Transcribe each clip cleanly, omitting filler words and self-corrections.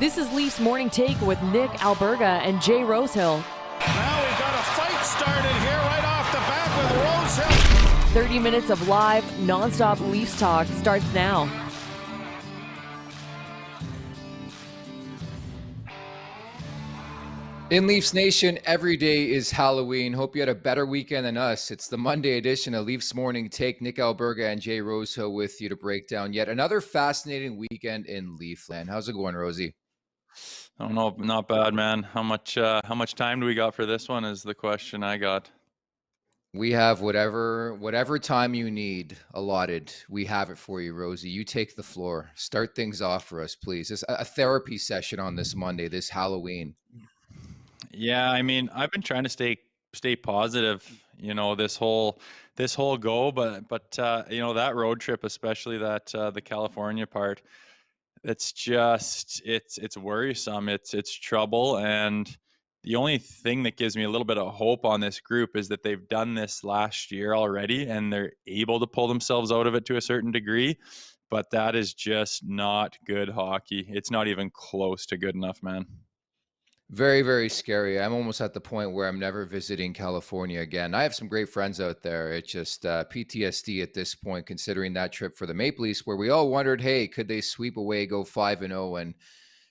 This is Leafs Morning Take with Nick Alberga and Jay Rosehill. Now we've got a fight started here right off the bat with Rosehill. 30 minutes of live, non-stop Leafs talk starts now. In Leafs Nation, every day is Halloween. Hope you had a better weekend than us. It's the Monday edition of Leafs Morning Take. Nick Alberga and Jay Rosehill with you to break down yet another fascinating weekend in Leafland. How's it going, Rosie? I don't know, not bad, man. How much time do we got for this one is the question I got. We have whatever time you need allotted. We have it for you, Rosie. You take the floor. Start things off for us, please. It's a therapy session on this Monday, this Halloween. Yeah, I mean, I've been trying to stay positive, this whole go, but that road trip, especially that the California part, it's just it's worrisome. It's trouble, and the only thing that gives me a little bit of hope on this group is that they've done this last year already, and they're able to pull themselves out of it to a certain degree. But that is just not good hockey. It's not even close to good enough, man. Very, very scary. I'm almost at the point where I'm never visiting California again. I have some great friends out there. It's just PTSD at this point, considering that trip for the Maple Leafs, where we all wondered, hey, could they sweep away, go 5-0? And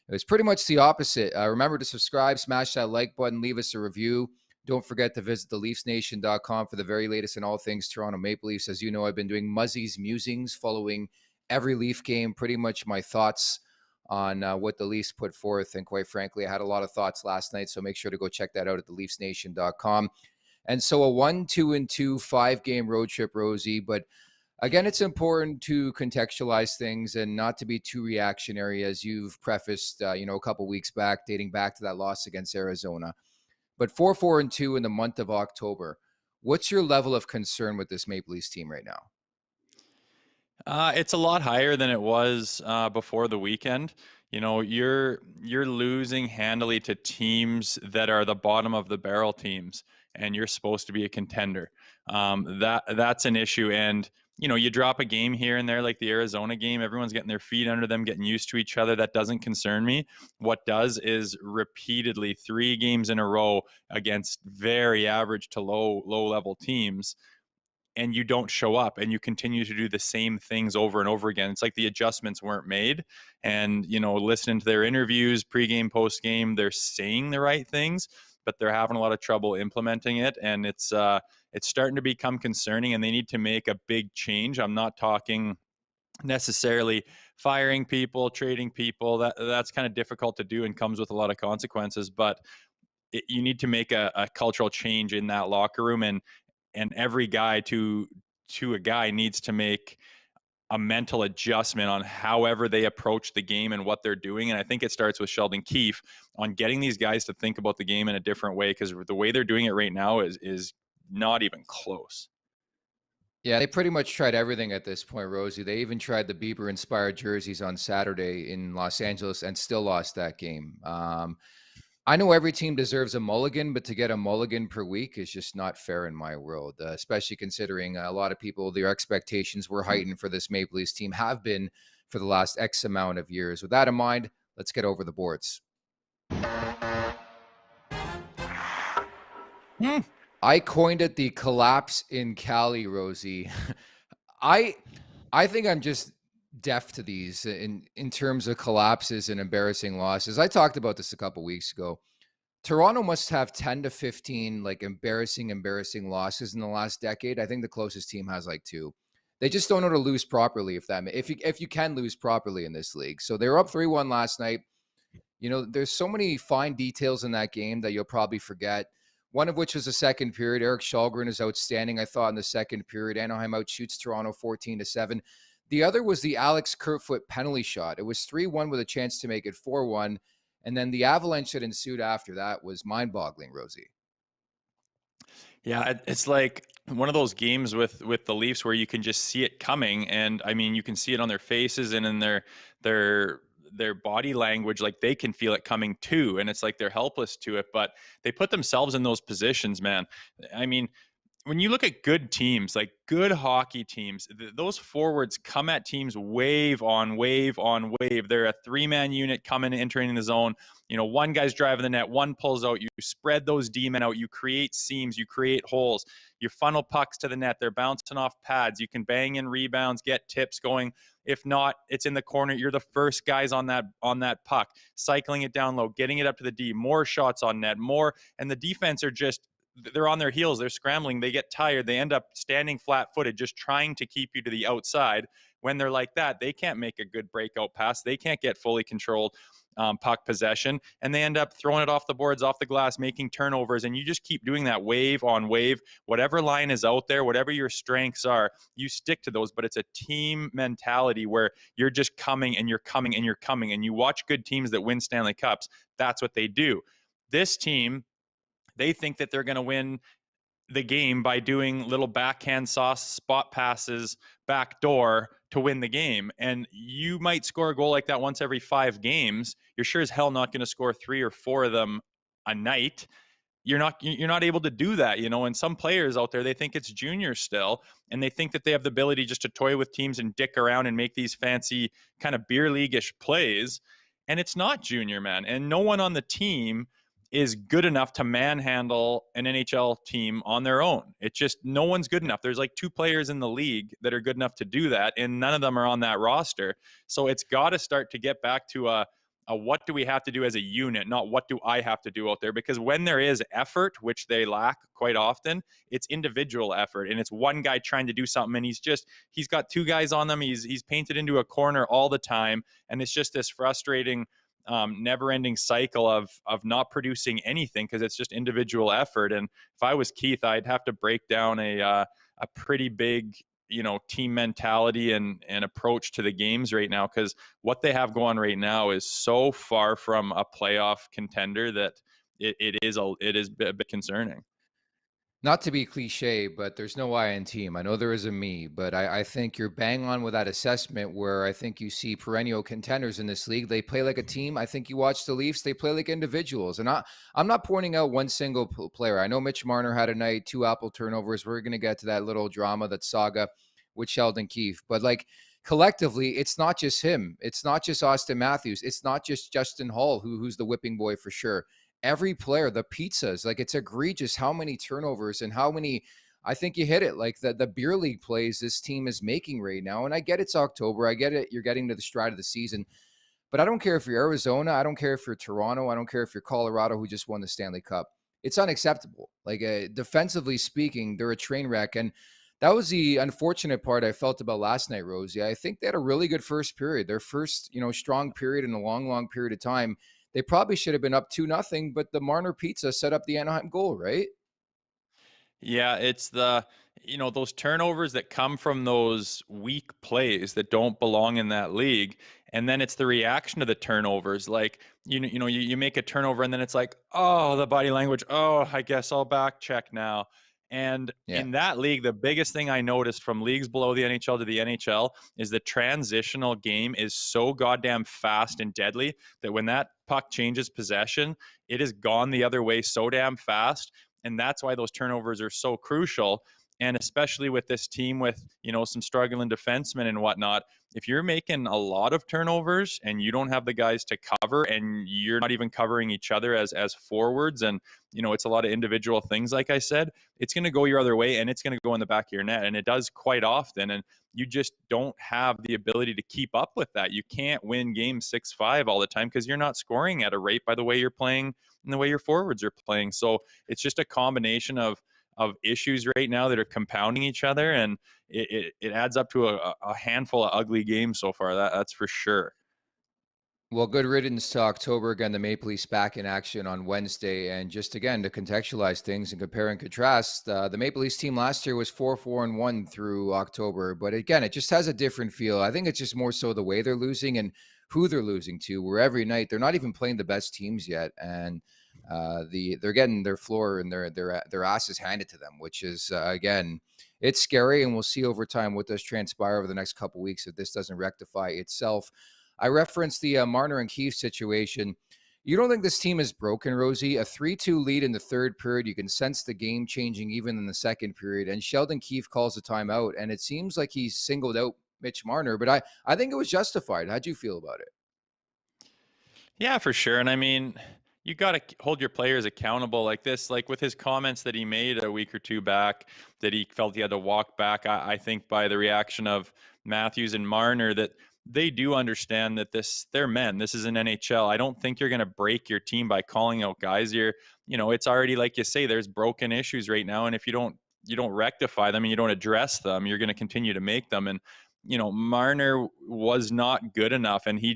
it was pretty much the opposite. Remember to subscribe, smash that like button, leave us a review. Don't forget to visit theleafsnation.com for the very latest in all things Toronto Maple Leafs. As you know, I've been doing Muzzy's Musings following every Leaf game, pretty much my thoughts on what the Leafs put forth. And quite frankly, I had a lot of thoughts last night, so make sure to go check that out at theleafsnation.com. And so a 1-2-2 5-game road trip, Rosie. But again, it's important to contextualize things and not to be too reactionary, as you've prefaced, a couple weeks back, dating back to that loss against Arizona. But 4-4-2 in the month of October. What's your level of concern with this Maple Leafs team right now? It's a lot higher than it was before the weekend. You're losing handily to teams that are the bottom of the barrel teams, and you're supposed to be a contender. That's an issue. And you drop a game here and there, like the Arizona game. Everyone's getting their feet under them, getting used to each other. That doesn't concern me. What does is repeatedly 3 games in a row against very average to low level teams, and you don't show up and you continue to do the same things over and over again. It's like the adjustments weren't made. And, listening to their interviews, pregame, postgame, they're saying the right things, but they're having a lot of trouble implementing it. And it's starting to become concerning, and they need to make a big change. I'm not talking necessarily firing people, trading people. That's kind of difficult to do and comes with a lot of consequences, but you need to make a cultural change in that locker room, and every guy to a guy needs to make a mental adjustment on however they approach the game and what they're doing. And I think it starts with Sheldon Keefe on getting these guys to think about the game in a different way, because the way they're doing it right now is not even close. Yeah, they pretty much tried everything at this point, Rosie. They even tried the Bieber-inspired jerseys on Saturday in Los Angeles and still lost that game. I know every team deserves a mulligan, but to get a mulligan per week is just not fair in my world, especially considering a lot of people, their expectations were heightened for this Maple Leafs team, have been for the last X amount of years. With that in mind, let's get over the boards. I coined it the collapse in Cali, Rosie. I think I'm just deaf to these in terms of collapses and embarrassing losses. I talked about this a couple weeks ago. Toronto must have 10 to 15 like embarrassing losses in the last decade. I think the closest team has like 2. They just don't know to lose properly, if you can lose properly in this league. So they were up 3-1 last night. There's so many fine details in that game that you'll probably forget. One of which was the second period. Eric Källgren is outstanding, I thought, in the second period. Anaheim outshoots Toronto 14-7. The other was the Alex Kerfoot penalty shot. It was 3-1 with a chance to make it 4-1. And then the avalanche that ensued after that was mind-boggling, Rosie. Yeah, it's like one of those games with the Leafs where you can just see it coming. And I mean, you can see it on their faces and in their body language, like they can feel it coming too. And it's like they're helpless to it, but they put themselves in those positions, man. I mean, when you look at good teams, like good hockey teams, those forwards come at teams wave on wave on wave. They're a 3-man unit coming, entering the zone. One guy's driving the net, one pulls out. You spread those D-men out. You create seams. You create holes. You funnel pucks to the net. They're bouncing off pads. You can bang in rebounds, get tips going. If not, it's in the corner. You're the first guys on that puck, cycling it down low, getting it up to the D. More shots on net, more, and the defense are just, they're on their heels. They're scrambling. They get tired. They end up standing flat-footed, just trying to keep you to the outside. When they're like that, they can't make a good breakout pass. They can't get fully controlled puck possession, and they end up throwing it off the boards, off the glass, making turnovers. And you just keep doing that wave on wave. Whatever line is out there, whatever your strengths are, you stick to those. But it's a team mentality where you're just coming and you're coming and you're coming. And you watch good teams that win Stanley Cups. That's what they do. This team, they think that they're going to win the game by doing little backhand sauce spot passes back door to win the game. And you might score a goal like that once every 5 games. You're sure as hell not going to score 3 or 4 of them a night. You're not able to do that, and some players out there, they think it's junior still, and they think that they have the ability just to toy with teams and dick around and make these fancy kind of beer league-ish plays. And it's not junior, man. And no one on the team is good enough to manhandle an NHL team on their own. It's just, no one's good enough. There's like 2 players in the league that are good enough to do that, and none of them are on that roster. So it's got to start to get back to a what do we have to do as a unit, not what do I have to do out there? Because when there is effort, which they lack quite often, it's individual effort, and it's one guy trying to do something, and he's got 2 guys on them. He's painted into a corner all the time, and it's just this frustrating never-ending cycle of not producing anything because it's just individual effort. And if I was Keith, I'd have to break down a pretty big team mentality and approach to the games right now, because what they have going right now is so far from a playoff contender that it is a bit concerning. Not to be cliche, but there's no I in team. I know there is a me, but I think you're bang on with that assessment where I think you see perennial contenders in this league. They play like a team. I think you watch the Leafs, they play like individuals. And I'm not pointing out one single player. I know Mitch Marner had a night, 2 Apple turnovers. We're going to get to that little drama, that saga with Sheldon Keefe. But like collectively, it's not just him. It's not just Austin Matthews. It's not just Justin Hall, who's the whipping boy for sure. Every player, the pizzas, like it's egregious how many turnovers and how many, I think you hit it, like the beer league plays this team is making right now. And I get it's October. I get it. You're getting to the stride of the season. But I don't care if you're Arizona. I don't care if you're Toronto. I don't care if you're Colorado, who just won the Stanley Cup. It's unacceptable. Like defensively speaking, they're a train wreck. And that was the unfortunate part I felt about last night, Rosie. I think they had a really good first period. Their first, strong period in a long, long period of time. They probably should have been up 2-0, but the Marner pizza set up the Anaheim goal, right? Yeah, it's those turnovers that come from those weak plays that don't belong in that league. And then it's the reaction to the turnovers. Like, you make a turnover and then it's like, oh, the body language. Oh, I guess I'll back check now. And in that league, the biggest thing I noticed from leagues below the NHL to the NHL is the transitional game is so goddamn fast and deadly that when that puck changes possession, it is gone the other way so damn fast. And that's why those turnovers are so crucial. And especially with this team with, some struggling defensemen and whatnot, if you're making a lot of turnovers and you don't have the guys to cover and you're not even covering each other as forwards, and, it's a lot of individual things, like I said, it's going to go your other way and it's going to go in the back of your net. And it does quite often. And you just don't have the ability to keep up with that. You can't win games 6-5 all the time because you're not scoring at a rate by the way you're playing and the way your forwards are playing. So it's just a combination of issues right now that are compounding each other, and it adds up to a handful of ugly games so far. That's for sure. Well, good riddance to October. Again, the Maple Leafs back in action on Wednesday. And just again, to contextualize things and compare and contrast, the Maple Leafs team last year was 4-4-1 through October. But again, it just has a different feel. I think it's just more so the way they're losing and who they're losing to, where every night they're not even playing the best teams yet. And they're getting their floor and their asses handed to them, which is, again, it's scary. And we'll see over time what does transpire over the next couple of weeks if this doesn't rectify itself. I referenced the Marner and Keith situation. You don't think this team is broken, Rosie? A 3-2 lead in the third period. You can sense the game changing even in the second period. And Sheldon Keefe calls a timeout, and it seems like he singled out Mitch Marner, but I think it was justified. How'd you feel about it? Yeah, for sure. And I mean, you got to hold your players accountable like this, like with his comments that he made a week or two back, that he felt he had to walk back. I think by the reaction of Matthews and Marner, that they do understand that they're men. This is an NHL. I don't think you're going to break your team by calling out guys. It's already, like you say, there's broken issues right now. And if you don't rectify them and you don't address them, you're going to continue to make them. And Marner was not good enough, and he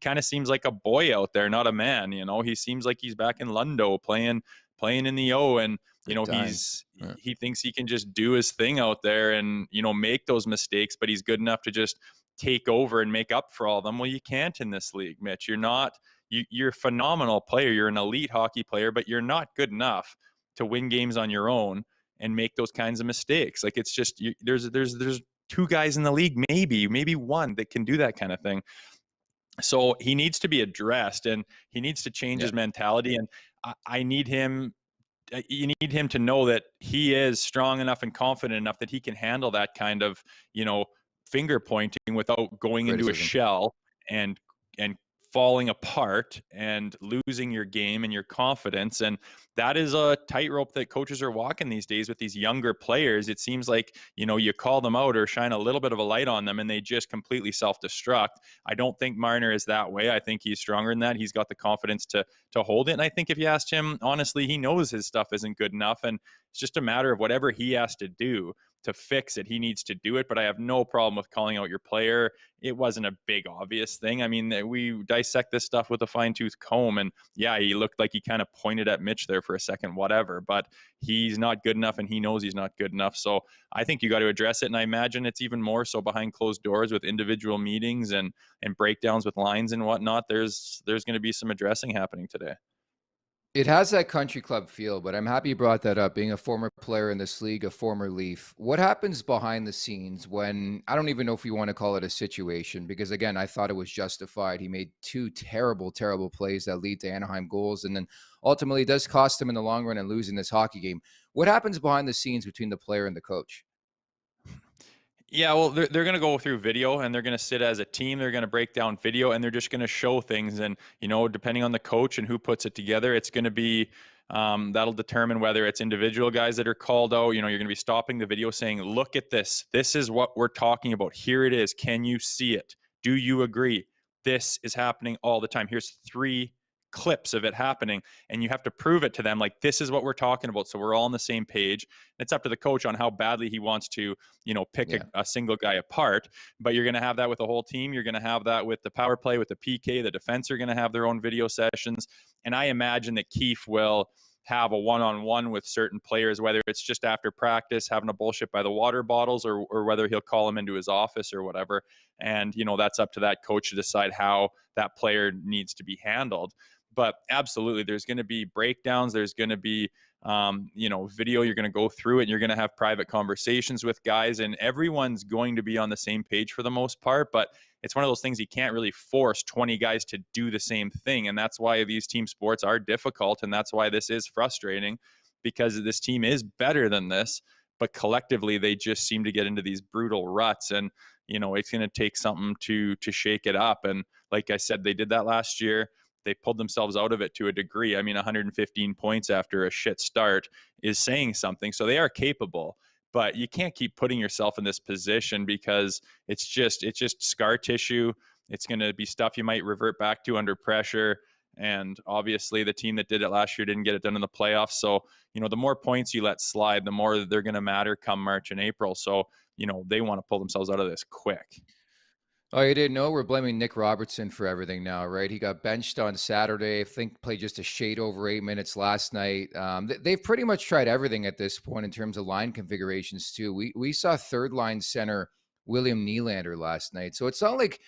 kind of seems like a boy out there, not a man. He seems like he's back in Lundo playing in the O, and he thinks he can just do his thing out there and make those mistakes, but he's good enough to just take over and make up for all of them. Well, you can't in this league, Mitch. You're a phenomenal player. You're an elite hockey player, but you're not good enough to win games on your own and make those kinds of mistakes. Like, it's just there's two guys in the league, maybe one, that can do that kind of thing. So he needs to be addressed, and he needs to change his mentality. And I need him. You need him to know that he is strong enough and confident enough that he can handle that kind of, finger pointing without going into a shell and falling apart and losing your game and your confidence. And that is a tightrope that coaches are walking these days with these younger players. It seems like, you call them out or shine a little bit of a light on them and they just completely self-destruct. I don't think Marner is that way. I think he's stronger than that. He's got the confidence to hold it. And I think if you asked him, honestly, he knows his stuff isn't good enough. And it's just a matter of whatever he has to do to fix it, he needs to do it. But I have no problem with calling out your player. It wasn't a big obvious thing. I mean, we dissect this stuff with a fine-tooth comb, and yeah, he looked like he kind of pointed at Mitch there for a second, whatever, but he's not good enough and he knows he's not good enough. So I think you got to address it. And I imagine it's even more so behind closed doors with individual meetings and breakdowns with lines and whatnot. There's going to be some addressing happening today. It has that country club feel, but I'm happy you brought that up. Being a former player in this league, a former Leaf, what happens behind the scenes when, I don't even know if you want to call it a situation, because again, I thought it was justified. He made two terrible, terrible plays that lead to Anaheim goals, and then ultimately it does cost him in the long run and losing this hockey game. What happens behind the scenes between the player and the coach? Yeah, well, they're going to go through video, and they're going to sit as a team. They're going to break down video, and they're just going to show things. And, depending on the coach and who puts it together, it's going to be that'll determine whether it's individual guys that are called out. You're going to be stopping the video saying, look at this. This is what we're talking about. Here it is. Can you see it? Do you agree? This is happening all the time. Here's 3 clips of it happening, and you have to prove it to them, like, this is what we're talking about, so we're all on the same page. It's up to the coach on how badly he wants to pick a single guy apart, but you're going to have that with the whole team. You're going to have that with the power play, with the PK. The defense are going to have their own video sessions, and I imagine that Keefe will have a one-on-one with certain players, whether it's just after practice having a bullshit by the water bottles, or whether he'll call them into his office or whatever. And that's up to that coach to decide how that player needs to be handled. But absolutely, there's going to be breakdowns. There's going to be, video. You're going to go through it, and you're going to have private conversations with guys, and everyone's going to be on the same page for the most part. But it's one of those things you can't really force 20 guys to do the same thing. And that's why these team sports are difficult. And that's why this is frustrating, because this team is better than this, but collectively they just seem to get into these brutal ruts. And, it's going to take something to shake it up. And like I said, they did that last year. They pulled themselves out of it to a degree. I mean, 115 points after a shit start is saying something. So they are capable, but you can't keep putting yourself in this position, because it's just scar tissue. It's going to be stuff you might revert back to under pressure. And obviously the team that did it last year didn't get it done in the playoffs. So, the more points you let slide, the more they're going to matter come March and April. So, they want to pull themselves out of this quick. Oh, you didn't know? We're blaming Nick Robertson for everything now, right? He got benched on Saturday. I think played just a shade over 8 minutes last night. They've pretty much tried everything at this point in terms of line configurations too. We saw third line center William Nylander last night, so it's not like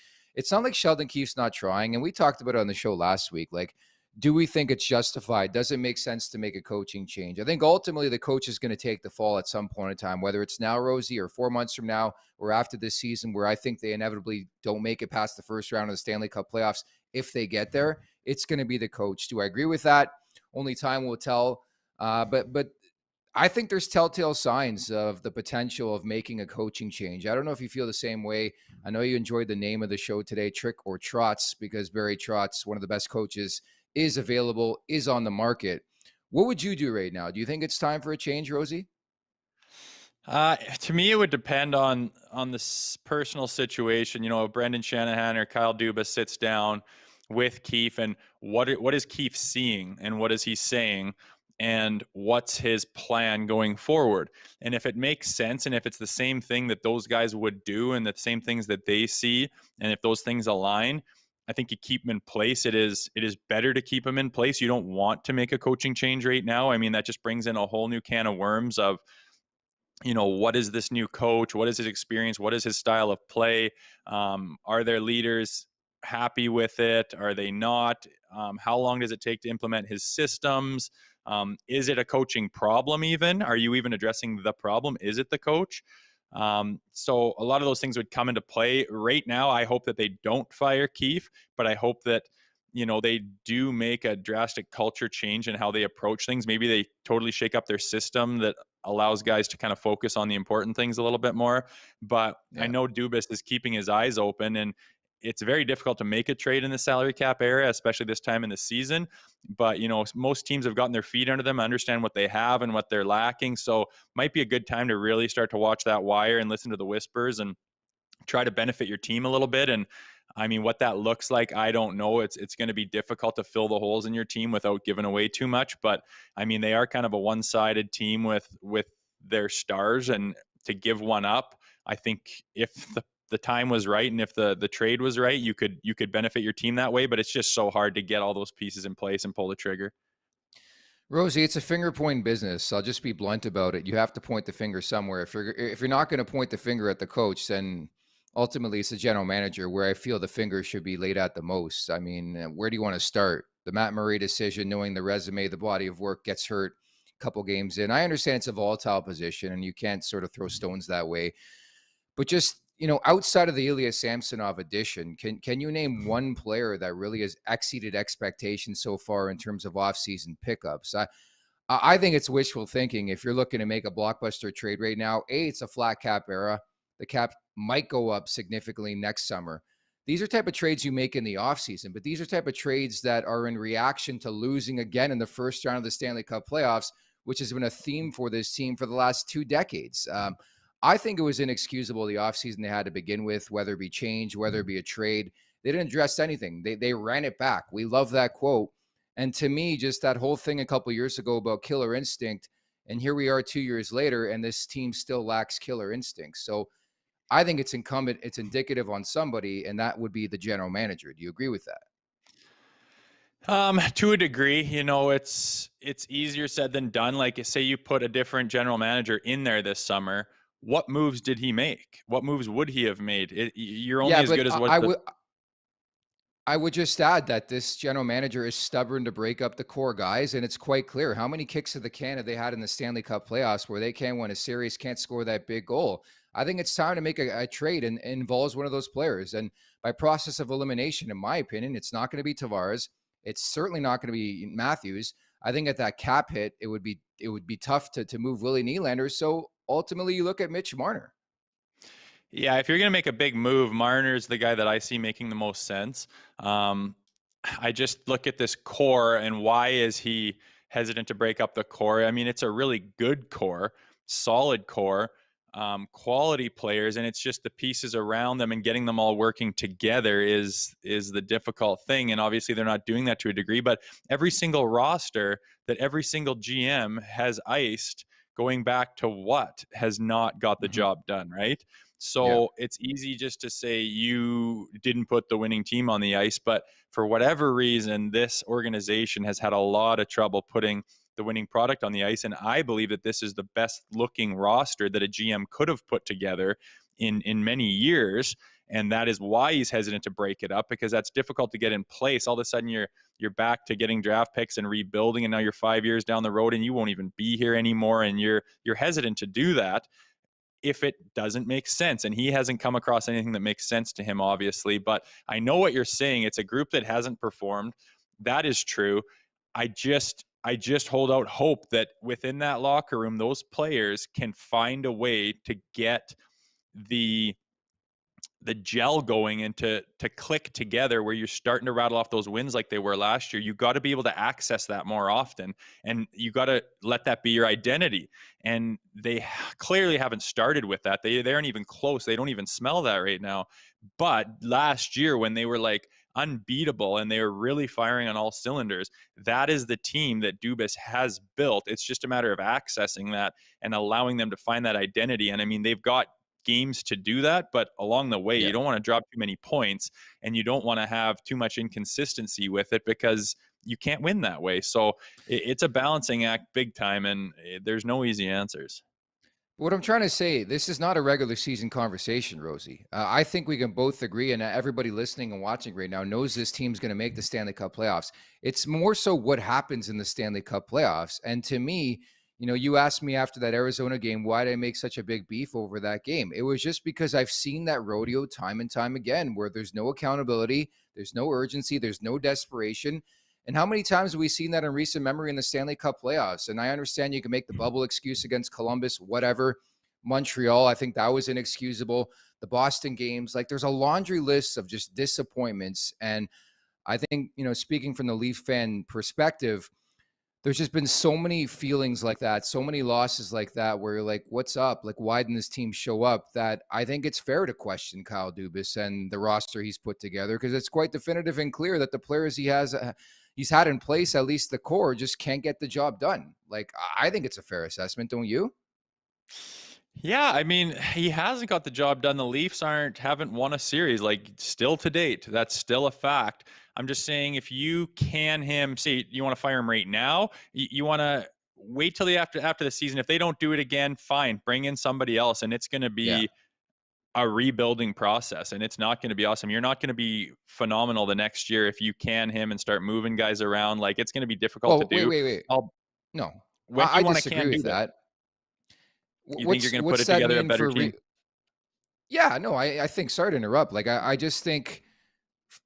Sheldon Keefe's not trying. And we talked about it on the show last week. Like, do we think it's justified? Does it make sense to make a coaching change? I think ultimately the coach is going to take the fall at some point in time, whether it's now, Rosie, or 4 months from now, or after this season, where I think they inevitably don't make it past the first round of the Stanley Cup playoffs. if they get there, it's going to be the coach. Do I agree with that? Only time will tell. But I think there's telltale signs of the potential of making a coaching change. I don't know if you feel the same way. I know you enjoyed the name of the show today, Trick or Trotz, because Barry Trotz, one of the best coaches, is available, is on the market. What would you do right now? Do you think it's time for a change, Rosie? To me, it would depend on the personal situation. You know, if Brendan Shanahan or Kyle Dubas sits down with Keith, and what is Keith seeing, and what is he saying, and what's his plan going forward? And if it makes sense, and if it's the same thing that those guys would do, and the same things that they see, and if those things align, I think you keep them in place. It is better to keep them in place. You don't want to make a coaching change right now. I mean, that just brings in a whole new can of worms of, you know, what is this new coach? What is his experience? What is his style of play? Are their leaders happy with it? Are they not? How long does it take to implement his systems? Is it a coaching problem even? Are you even addressing the problem? Is it the coach? So a lot of those things would come into play. Right now, I hope that they don't fire Keefe, but I hope that, you know, they do make a drastic culture change in how they approach things. Maybe they totally shake up their system that allows guys to kind of focus on the important things a little bit more. But Yeah. I know Dubas is keeping his eyes open, and it's very difficult to make a trade in the salary cap era, especially this time in the season. But, you know, most teams have gotten their feet under them, understand what they have and what they're lacking. So might be a good time to really start to watch that wire and listen to the whispers and try to benefit your team a little bit. And I mean, what that looks like, I don't know. It's going to be difficult to fill the holes in your team without giving away too much. But I mean, they are kind of a one-sided team with their stars, and to give one up, I think if the time was right and if the trade was right, you could benefit your team that way. But it's just so hard to get all those pieces in place and pull the trigger. Rosie, it's a finger point business. I'll just be blunt about it. You have to point the finger somewhere. If you're not going to point the finger at the coach, then ultimately it's the general manager where I feel the finger should be laid at the most. I mean, where do you want to start? The Matt Murray decision, knowing the resume, the body of work, gets hurt a couple games in. I understand it's a volatile position and you can't sort of throw stones that way. But just, you know, outside of the Ilya Samsonov addition, can you name one player that really has exceeded expectations so far in terms of offseason pickups? I think it's wishful thinking if you're looking to make a blockbuster trade right now. It's a flat cap era. The cap might go up significantly next summer. These are type of trades you make in the offseason, but these are type of trades that are in reaction to losing again in the first round of the Stanley Cup playoffs, which has been a theme for this team for the last 2 decades. I think it was inexcusable the offseason they had to begin with, whether it be change, whether it be a trade. They didn't address anything. They ran it back. We love that quote. And to me, just that whole thing a couple of years ago about killer instinct, and here we are 2 years later, and this team still lacks killer instinct. So I think it's incumbent, it's indicative on somebody, and that would be the general manager. Do you agree with that? To a degree, you know, it's easier said than done. Like, say you put a different general manager in there this summer, what moves did he make? What moves would he have made? You're only as good as what I would just add that this general manager is stubborn to break up the core guys, and it's quite clear how many kicks of the can have they had in the Stanley Cup playoffs where they can't win a series, can't score that big goal. I think it's time to make a trade and involves one of those players. And by process of elimination, in my opinion, it's not going to be Tavares. It's certainly not going to be Matthews. I think at that cap hit, it would be tough to move Willie Nylander. So ultimately, you look at Mitch Marner. Yeah, if you're going to make a big move, Marner's the guy that I see making the most sense. I just look at this core and why is he hesitant to break up the core? I mean, it's a really good core, solid core, quality players, and it's just the pieces around them and getting them all working together is the difficult thing. And obviously, they're not doing that to a degree. But every single roster that every single GM has iced, going back to what has not got the job done, right? So it's easy just to say you didn't put the winning team on the ice, but for whatever reason, this organization has had a lot of trouble putting the winning product on the ice. And I believe that this is the best looking roster that a GM could have put together in many years. And that is why he's hesitant to break it up, because that's difficult to get in place. All of a sudden you're back to getting draft picks and rebuilding, and now you're 5 years down the road and you won't even be here anymore. And you're hesitant to do that. if it doesn't make sense. And he hasn't come across anything that makes sense to him, obviously. But I know what you're saying. It's a group that hasn't performed. That is true. I just hold out hope that within that locker room, those players can find a way to get the gel going and to click together, where you're starting to rattle off those wins like they were last year. You got to be able to access that more often, and you got to let that be your identity. And they clearly haven't started with that. They aren't even close. They don't even smell that right now. But last year, when they were like unbeatable and they were really firing on all cylinders, that is the team that Dubas has built. It's just a matter of accessing that and allowing them to find that identity. And I mean, they've got games to do that, but along the way, you don't want to drop too many points, and you don't want to have too much inconsistency with it, because you can't win that way. So it's a balancing act big time, and there's no easy answers. What I'm trying to say, this is not a regular season conversation, Rosie. I think we can both agree, and everybody listening and watching right now knows this team's going to make the Stanley Cup playoffs. It's more so what happens in the Stanley Cup playoffs. And to me, you asked me after that Arizona game, why did I make such a big beef over that game? It was just because I've seen that rodeo time and time again, where there's no accountability, there's no urgency, there's no desperation. And how many times have we seen that in recent memory in the Stanley Cup playoffs? And I understand you can make the bubble excuse against Columbus, whatever. Montreal, I think that was inexcusable. The Boston games, like there's a laundry list of just disappointments. And I think, speaking from the Leaf fan perspective, there's just been so many feelings like that, so many losses like that, where you're like, what's up? Like, why didn't this team show up? That I think it's fair to question Kyle Dubas and the roster he's put together, because it's quite definitive and clear that the players he's had in place, at least the core, just can't get the job done. Like, I think it's a fair assessment, don't you? Yeah, I mean, he hasn't got the job done. The Leafs haven't won a series, like, still to date. That's still a fact. I'm just saying, if you can say you want to fire him right now, you want to wait till after the season. If they don't do it again, fine, bring in somebody else, and it's going to be a rebuilding process, and it's not going to be awesome. You're not going to be phenomenal the next year if you can him and start moving guys around. Like, it's going to be difficult to do. Wait. No, when I you want to disagree with that. You think you're going to put what's that together a mean better for team? Yeah, no, I think, sorry to interrupt. Like, I just think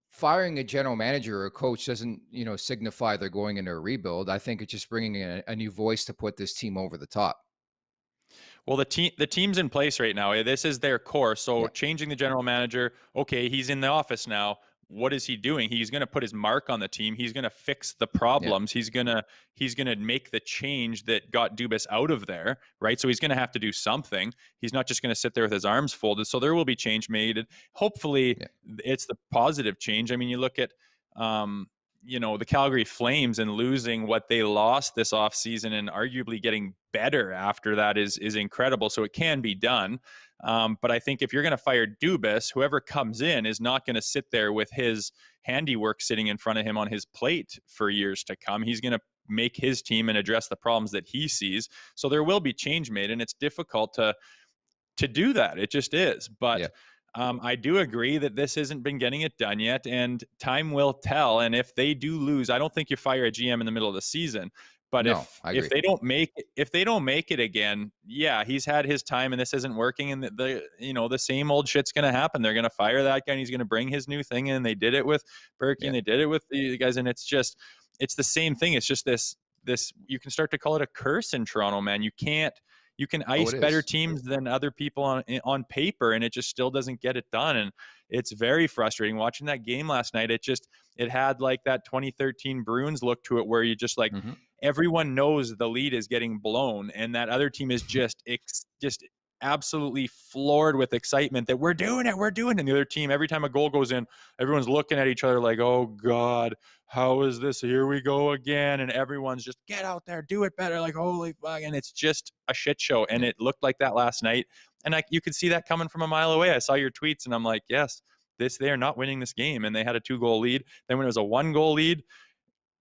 firing a general manager or a coach doesn't, signify they're going into a rebuild. I think it's just bringing in a new voice to put this team over the top. Well, the team's in place right now. This is their core. So changing the general manager, okay, he's in the office now. What is he doing? He's going to put his mark on the team. He's going to fix the problems. He's going to make the change that got Dubas out of there, right? So he's going to have to do something. He's not just going to sit there with his arms folded. So there will be change made. And hopefully it's the positive change. I mean, you look at the Calgary Flames and losing what they lost this offseason and arguably getting better after that is incredible. So it can be done. But I think if you're going to fire Dubas, whoever comes in is not going to sit there with his handiwork sitting in front of him on his plate for years to come. He's going to make his team and address the problems that he sees. So there will be change made, and it's difficult to do that. It just is. But I do agree that this hasn't been getting it done yet, and time will tell. And if they do lose, I don't think you fire a GM in the middle of the season. But if they don't make it again, he's had his time, and this isn't working, and the same old shit's going to happen. They're going to fire that guy, and he's going to bring his new thing in. They did it with Berkey, and they did it with the guys, and it's the same thing. It's just this you can start to call it a curse in Toronto, man. You can ice better teams than other people on paper, and it just still doesn't get it done. And it's very frustrating watching that game last night. It had like that 2013 Bruins look to it, where you just like, everyone knows the lead is getting blown, and that other team is just absolutely floored with excitement that we're doing it. And the other team, every time a goal goes in, everyone's looking at each other like, oh God, how is this? Here we go again. And everyone's just, get out there, do it better. Like, holy fuck. And it's just a shit show. And it looked like that last night. And you could see that coming from a mile away. I saw your tweets, and I'm like, yes, they are not winning this game. And they had a 2-goal lead. Then when it was a 1-goal lead,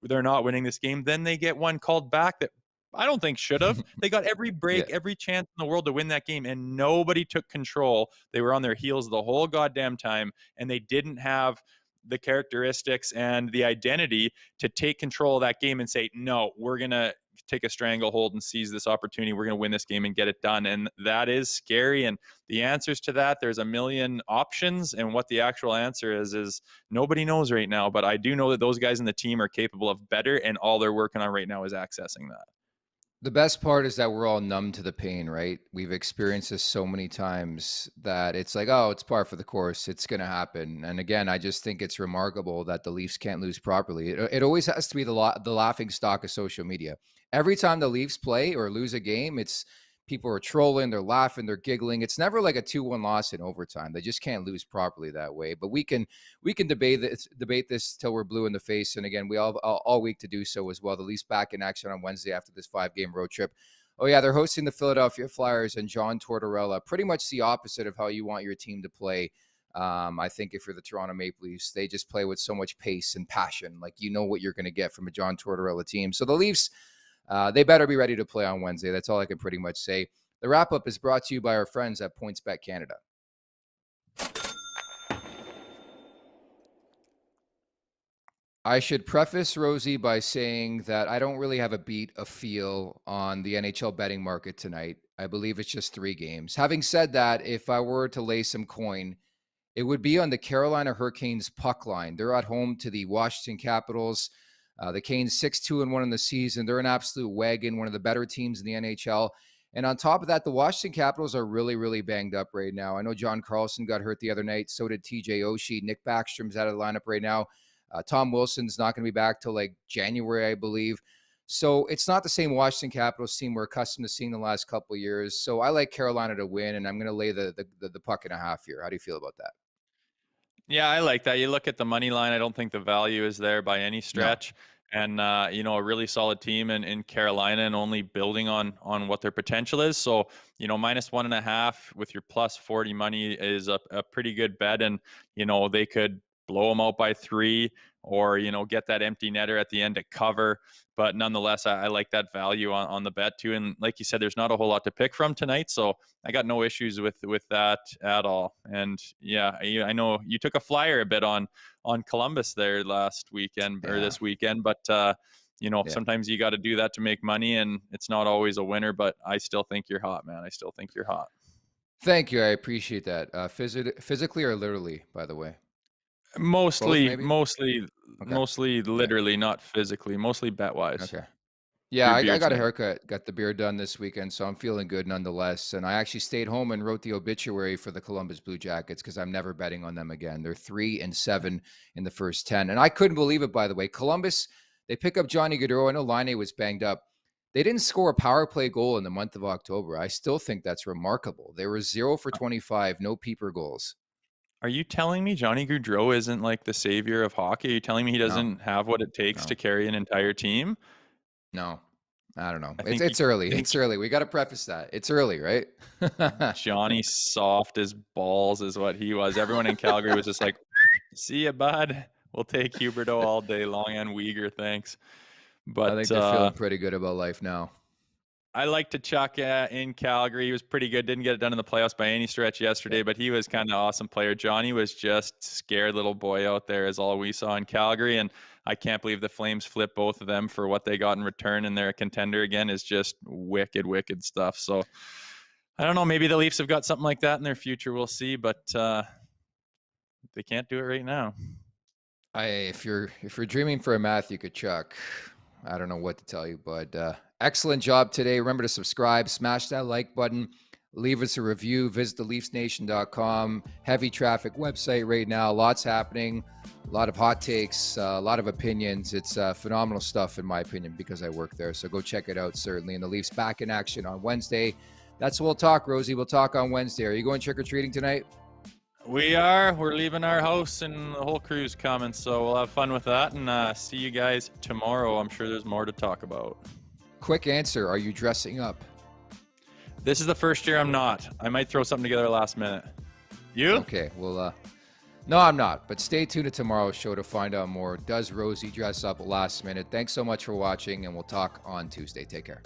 they're not winning this game. Then they get one called back that I don't think should have. They got every break, every chance in the world to win that game, and nobody took control. They were on their heels the whole goddamn time, and they didn't have the characteristics and the identity to take control of that game and say, no, we're going to take a stranglehold and seize this opportunity. We're going to win this game and get it done. And that is scary. And the answers to that, there's a million options. And what the actual answer is nobody knows right now. But I do know that those guys in the team are capable of better. And all they're working on right now is accessing that. The best part is that we're all numb to the pain, right? We've experienced this so many times that it's like, oh, it's par for the course. It's going to happen. And again, I just think it's remarkable that the Leafs can't lose properly. It always has to be the laughing stock of social media. Every time the Leafs play or lose a game, it's people are trolling, they're laughing, they're giggling. It's never like a 2-1 loss in overtime. They just can't lose properly that way. But we can debate this till we're blue in the face. And again, we all week to do so as well. The Leafs back in action on Wednesday after this 5-game road trip. Oh yeah, they're hosting the Philadelphia Flyers and John Tortorella. Pretty much the opposite of how you want your team to play. I think if you're the Toronto Maple Leafs, they just play with so much pace and passion. Like, you know what you're going to get from a John Tortorella team. So the Leafs, they better be ready to play on Wednesday. That's all I can pretty much say. The wrap-up is brought to you by our friends at PointsBet Canada. I should preface, Rosie, by saying that I don't really have a feel on the NHL betting market tonight. I believe it's just 3 games. Having said that, if I were to lay some coin, it would be on the Carolina Hurricanes puck line. They're at home to the Washington Capitals. The Canes 6-2-1 in the season. They're an absolute wagon, one of the better teams in the NHL. And on top of that, the Washington Capitals are really, really banged up right now. I know John Carlson got hurt the other night. So did TJ Oshie. Nick Backstrom's out of the lineup right now. Tom Wilson's not going to be back till like January, I believe. So it's not the same Washington Capitals team we're accustomed to seeing the last couple of years. So I like Carolina to win, and I'm going to lay the puck and a half here. How do you feel about that? Yeah, I like that. You look at the money line, I don't think the value is there by any stretch. No. And, a really solid team in Carolina and only building on what their potential is. So, -1.5 with your plus 40 money is a pretty good bet. And, they could blow them out by 3 or, get that empty netter at the end to cover. But nonetheless, I like that value on the bet too. And like you said, there's not a whole lot to pick from tonight. So I got no issues with that at all. And yeah, I know you took a flyer a bit on Columbus there last weekend or this weekend, but sometimes you got to do that to make money, and it's not always a winner, but I still think you're hot, man. I still think you're hot. Thank you. I appreciate that. Physically or literally, by the way? Mostly Okay. literally, not physically, mostly bet wise. Okay. Yeah, I got a haircut, got the beard done this weekend, so I'm feeling good nonetheless. And I actually stayed home and wrote the obituary for the Columbus Blue Jackets because I'm never betting on them again. They're 3-7 in the first 10. And I couldn't believe it, by the way. Columbus, they pick up Johnny Gaudreau. I know Laine was banged up. They didn't score a power play goal in the month of October. I still think that's remarkable. They were 0 for 25, no peeper goals. Are you telling me Johnny Gaudreau isn't like the savior of hockey? Are you telling me he doesn't have what it takes to carry an entire team? No, I don't know. It's early. It's early. We got to preface that. It's early, right? Johnny soft as balls is what he was. Everyone in Calgary was just like, see ya, bud. We'll take Huberdeau all day long and Weegar, thanks. But I think they're feeling pretty good about life now. I like to Chuck in Calgary. He was pretty good. Didn't get it done in the playoffs by any stretch yesterday, but he was kind of an awesome player. Johnny was just scared little boy out there is all we saw in Calgary. And I can't believe the Flames flipped both of them for what they got in return, and they're a contender again is just wicked stuff. So I don't know. Maybe the Leafs have got something like that in their future. We'll see, but they can't do it right now. If you're dreaming for a Matthew Tkachuk, I don't know what to tell you, but excellent job today. Remember to subscribe, smash that like button, leave us a review, visit theleafsnation.com. Heavy traffic website right now. Lots happening, a lot of hot takes, a lot of opinions. It's phenomenal stuff in my opinion because I work there. So go check it out, certainly. And the Leafs back in action on Wednesday. That's what we'll talk, Rosie. We'll talk on Wednesday. Are you going trick-or-treating tonight? We are. We're leaving our house and the whole crew's coming, so we'll have fun with that and see you guys tomorrow. I'm sure there's more to talk about. Quick answer. Are you dressing up? This is the first year I'm not. I might throw something together last minute. You? Okay. Well, no, I'm not. But stay tuned to tomorrow's show to find out more. Does Rosie dress up last minute? Thanks so much for watching, and we'll talk on Tuesday. Take care.